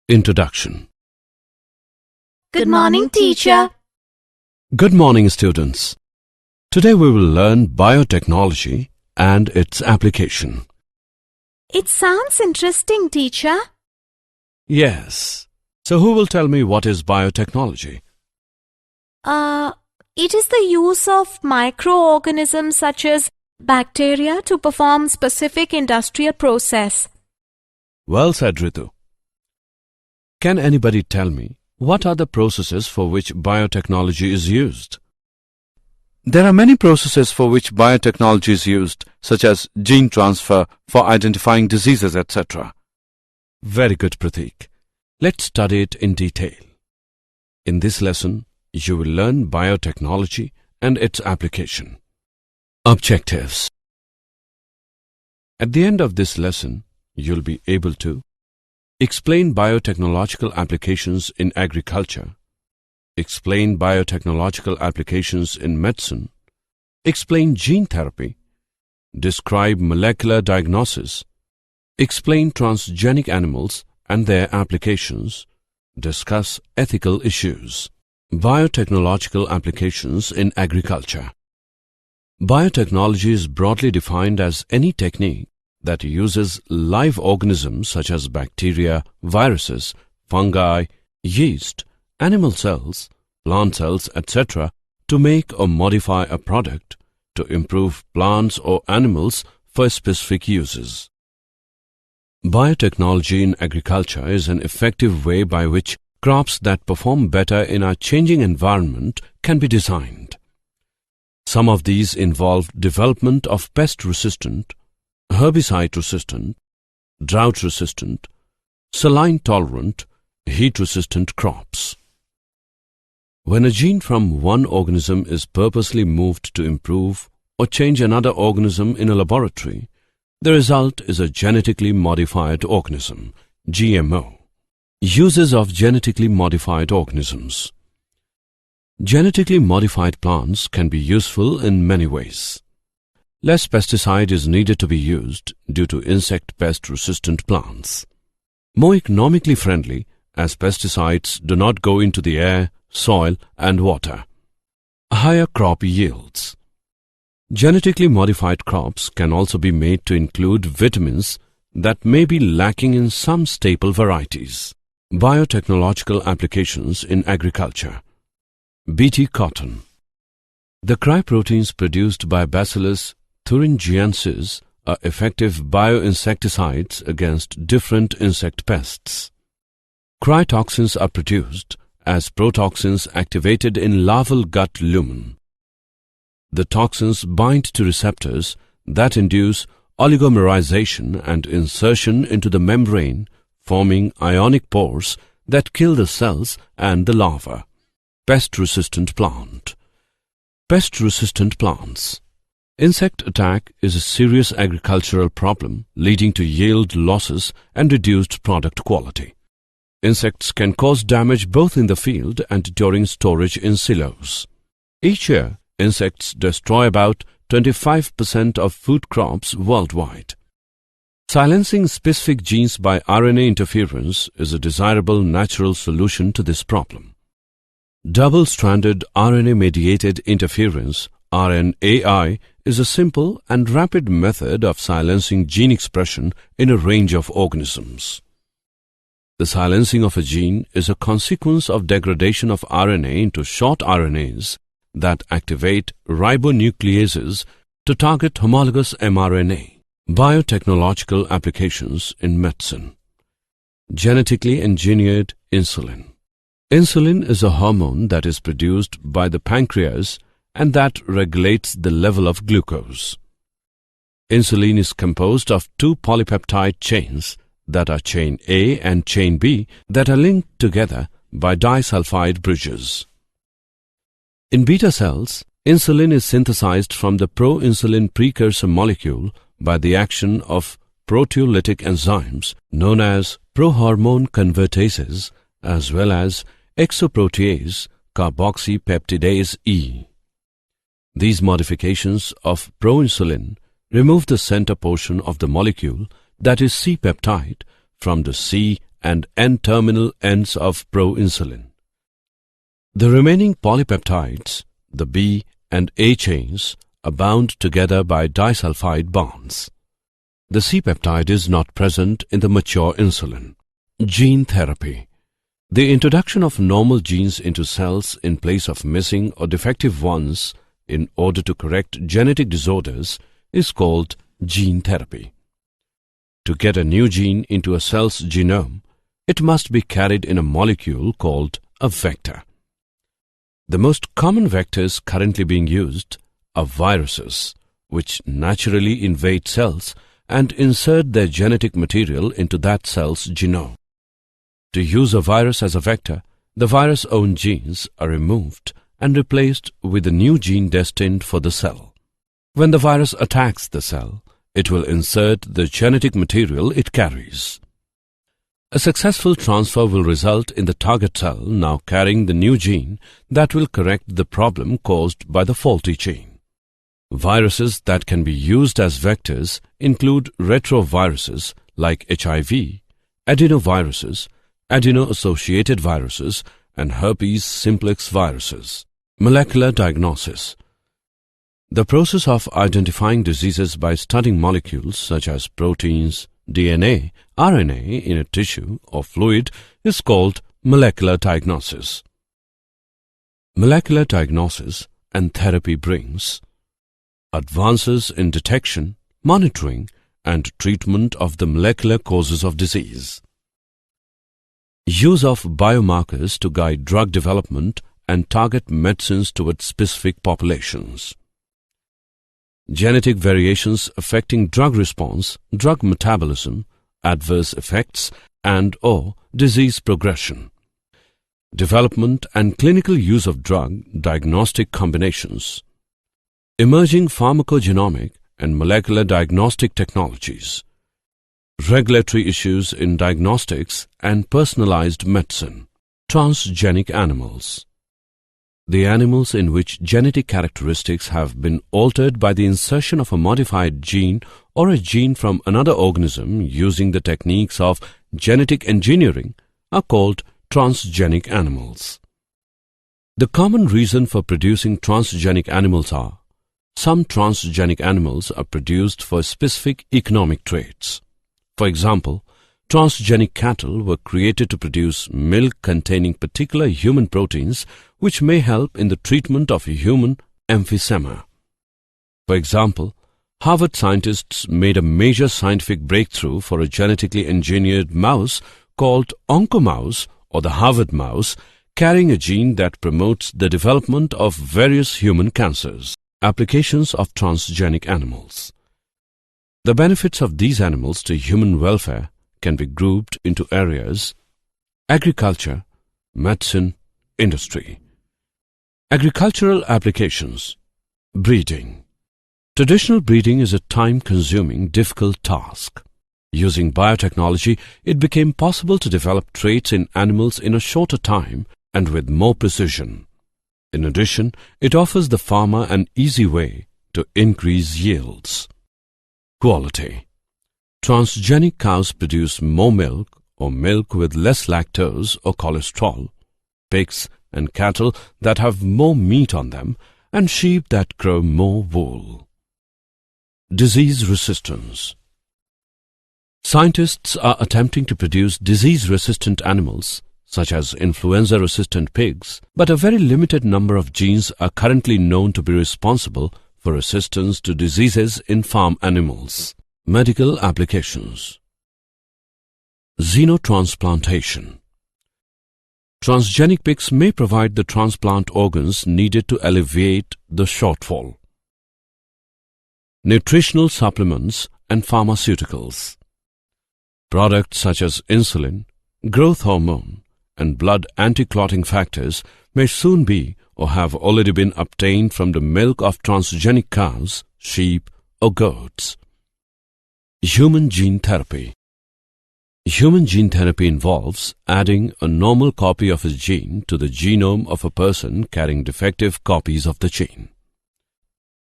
Introduction. Good morning, teacher. Good morning, students. Today we will learn biotechnology and its application. It sounds interesting, teacher. Yes. So who will tell me what is biotechnology? It is the use of microorganisms such as bacteria to perform specific industrial process. Well said, Ritu. Can anybody tell me what are the processes for which biotechnology is used? There are many processes for which biotechnology is used, such as gene transfer for identifying diseases, etc. Very good, Pratik. Let's study it in detail. In this lesson, you will learn biotechnology and its application. Objectives. At the end of this lesson, you'll be able to explain biotechnological applications in agriculture, explain biotechnological applications in medicine, explain gene therapy, describe molecular diagnosis, explain transgenic animals and their applications, discuss ethical issues. Biotechnological applications in agriculture. Biotechnology is broadly defined as any technique that uses live organisms such as bacteria, viruses, fungi, yeast, animal cells, plant cells, etc. to make or modify a product to improve plants or animals for specific uses. Biotechnology in agriculture is an effective way by which crops that perform better in our changing environment can be designed. Some of these involve development of pest-resistant, herbicide-resistant, drought-resistant, saline-tolerant, heat-resistant crops. When a gene from one organism is purposely moved to improve or change another organism in a laboratory, the result is a genetically modified organism, GMO. Uses of genetically modified organisms. Genetically modified plants can be useful in many ways. Less pesticide is needed to be used due to insect pest-resistant plants. More economically friendly as pesticides do not go into the air, soil and water. Higher crop yields. Genetically modified crops can also be made to include vitamins that may be lacking in some staple varieties. Biotechnological applications in agriculture. Bt cotton. The cryoproteins produced by Bacillus thuringiensis are effective bioinsecticides against different insect pests. Cryotoxins are produced as protoxins activated in larval gut lumen. The toxins bind to receptors that induce oligomerization and insertion into the membrane, forming ionic pores that kill the cells and the larva. Pest-resistant plant. Pest-resistant plants. Insect attack is a serious agricultural problem leading to yield losses and reduced product quality. Insects can cause damage both in the field and during storage in silos. Each year, insects destroy about 25% of food crops worldwide. Silencing specific genes by RNA interference is a desirable natural solution to this problem. Double-stranded RNA-mediated interference, RNAi, is a simple and rapid method of silencing gene expression in a range of organisms. The silencing of a gene is a consequence of degradation of RNA into short RNAs that activate ribonucleases to target homologous mRNA. Biotechnological applications in medicine. Genetically engineered insulin. Insulin is a hormone that is produced by the pancreas and that regulates the level of glucose. Insulin is composed of two polypeptide chains that are chain A and chain B that are linked together by disulfide bridges. In beta cells, insulin is synthesized from the proinsulin precursor molecule by the action of proteolytic enzymes known as prohormone convertases as well as exoprotease carboxypeptidase E. These modifications of proinsulin remove the center portion of the molecule, that is C-peptide, from the C and N-terminal ends of proinsulin. The remaining polypeptides, the B and A chains, are bound together by disulfide bonds. The C peptide is not present in the mature insulin. Gene therapy. The introduction of normal genes into cells in place of missing or defective ones in order to correct genetic disorders is called gene therapy. To get a new gene into a cell's genome, it must be carried in a molecule called a vector. The most common vectors currently being used are viruses, which naturally invade cells and insert their genetic material into that cell's genome. To use a virus as a vector, the virus' own genes are removed and replaced with a new gene destined for the cell. When the virus attacks the cell, it will insert the genetic material it carries. A successful transfer will result in the target cell now carrying the new gene that will correct the problem caused by the faulty gene. Viruses that can be used as vectors include retroviruses like HIV, adenoviruses, adeno-associated viruses, and herpes simplex viruses. Molecular diagnosis. The process of identifying diseases by studying molecules such as proteins, DNA, RNA in a tissue or fluid is called molecular diagnosis. Molecular diagnosis and therapy brings advances in detection, monitoring, and treatment of the molecular causes of disease. Use of biomarkers to guide drug development and target medicines towards specific populations. Genetic variations affecting drug response, drug metabolism, adverse effects, and/or disease progression. Development and clinical use of drug diagnostic combinations. Emerging pharmacogenomic and molecular diagnostic technologies. Regulatory issues in diagnostics and personalized medicine. Transgenic animals. The animals in which genetic characteristics have been altered by the insertion of a modified gene or a gene from another organism using the techniques of genetic engineering are called transgenic animals. The common reason for producing transgenic animals are: some transgenic animals are produced for specific economic traits. For example, transgenic cattle were created to produce milk containing particular human proteins which may help in the treatment of human emphysema. For example, Harvard scientists made a major scientific breakthrough for a genetically engineered mouse called oncomouse or the Harvard mouse, carrying a gene that promotes the development of various human cancers. Applications of transgenic animals. The benefits of these animals to human welfare can be grouped into areas: agriculture, medicine, industry. Agricultural applications. Breeding. Traditional breeding is a time-consuming, difficult task. Using biotechnology, it became possible to develop traits in animals in a shorter time and with more precision. In addition, it offers the farmer an easy way to increase yields. Quality. Transgenic cows produce more milk or milk with less lactose or cholesterol, pigs and cattle that have more meat on them, and sheep that grow more wool. Disease resistance. Scientists are attempting to produce disease-resistant animals such as influenza-resistant pigs, but a very limited number of genes are currently known to be responsible for resistance to diseases in farm animals. Medical applications. Xenotransplantation. Transgenic pigs may provide the transplant organs needed to alleviate the shortfall. Nutritional supplements and pharmaceuticals. Products such as insulin, growth hormone, and blood anti-clotting factors may soon be or have already been obtained from the milk of transgenic cows, sheep, or goats. Human gene therapy. Human gene therapy involves adding a normal copy of a gene to the genome of a person carrying defective copies of the gene.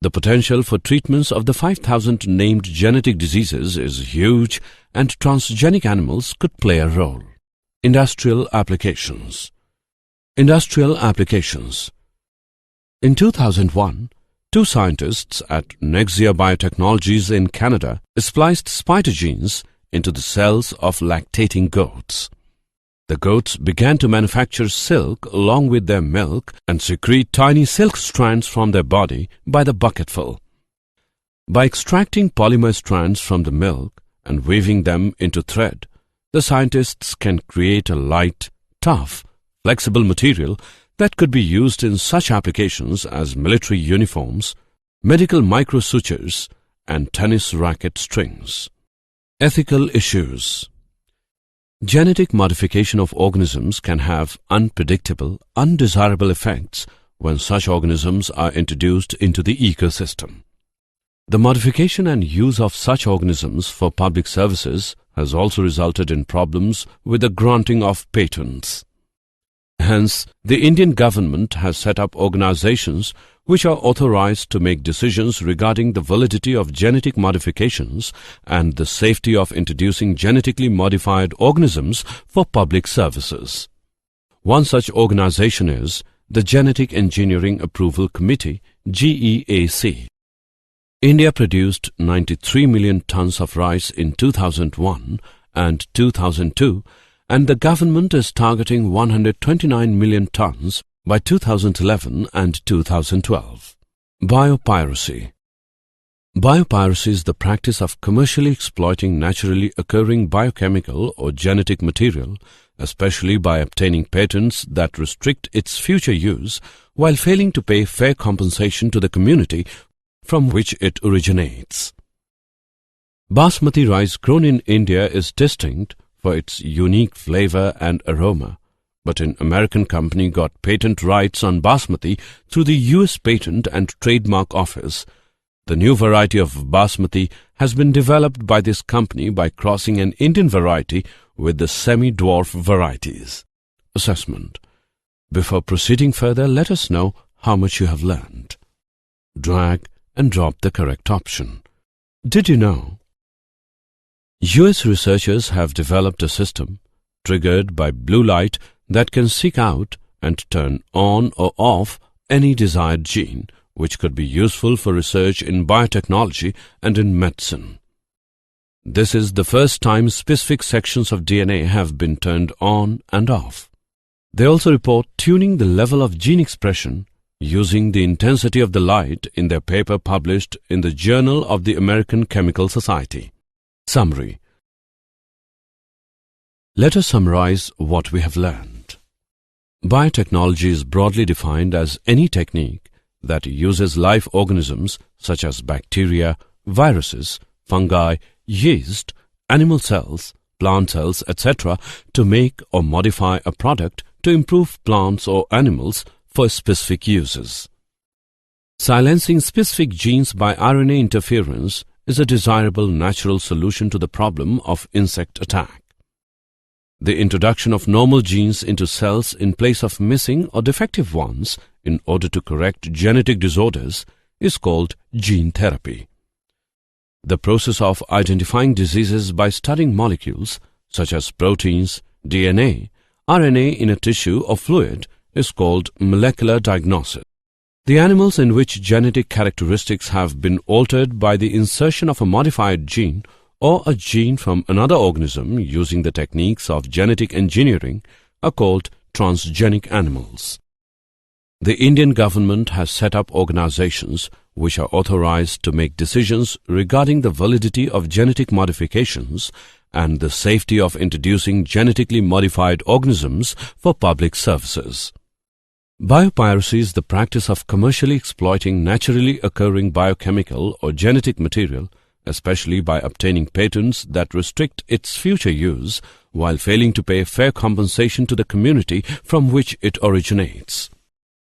The potential for treatments of the 5,000 named genetic diseases is huge, and transgenic animals could play a role. Industrial Applications. Industrial Applications. In 2001, two scientists at NCERT Biotechnologies in Canada spliced spider genes into the cells of lactating goats. The goats began to manufacture silk along with their milk and secrete tiny silk strands from their body by the bucketful. By extracting polymer strands from the milk and weaving them into thread, the scientists can create a light, tough, flexible material that could be used in such applications as military uniforms, medical microsutures, and tennis racket strings. Ethical issues. Genetic modification of organisms can have unpredictable, undesirable effects when such organisms are introduced into the ecosystem. The modification and use of such organisms for public services has also resulted in problems with the granting of patents. Hence, the Indian government has set up organizations which are authorized to make decisions regarding the validity of genetic modifications and the safety of introducing genetically modified organisms for public services. One such organization is the Genetic Engineering Approval Committee, GEAC. India produced 93 million tons of rice in 2001 and 2002, and the government is targeting 129 million tons by 2011 and 2012. Biopiracy. Biopiracy is the practice of commercially exploiting naturally occurring biochemical or genetic material, especially by obtaining patents that restrict its future use while failing to pay fair compensation to the community from which it originates. Basmati rice grown in India is distinct for its unique flavor and aroma, but an American company got patent rights on Basmati through the US Patent and Trademark Office. The new variety of Basmati has been developed by this company by crossing an Indian variety with the semi-dwarf varieties. Assessment. Before proceeding further, let us know how much you have learned. Drag and drop the correct option. Did you know? US researchers have developed a system triggered by blue light that can seek out and turn on or off any desired gene, which could be useful for research in biotechnology and in medicine. This is the first time specific sections of DNA have been turned on and off. They also report tuning the level of gene expression using the intensity of the light in their paper published in the Journal of the American Chemical Society. Summary. Let us summarize what we have learned. Biotechnology is broadly defined as any technique that uses live organisms such as bacteria, viruses, fungi, yeast, animal cells, plant cells, etc. to make or modify a product to improve plants or animals for specific uses. Silencing specific genes by RNA interference is a desirable natural solution to the problem of insect attack. The introduction of normal genes into cells in place of missing or defective ones in order to correct genetic disorders is called gene therapy. The process of identifying diseases by studying molecules such as proteins, DNA, RNA in a tissue or fluid is called molecular diagnosis. The animals in which genetic characteristics have been altered by the insertion of a modified gene or a gene from another organism using the techniques of genetic engineering are called transgenic animals. The Indian government has set up organizations which are authorized to make decisions regarding the validity of genetic modifications and the safety of introducing genetically modified organisms for public services. Biopiracy is the practice of commercially exploiting naturally occurring biochemical or genetic material, especially by obtaining patents that restrict its future use while failing to pay fair compensation to the community from which it originates.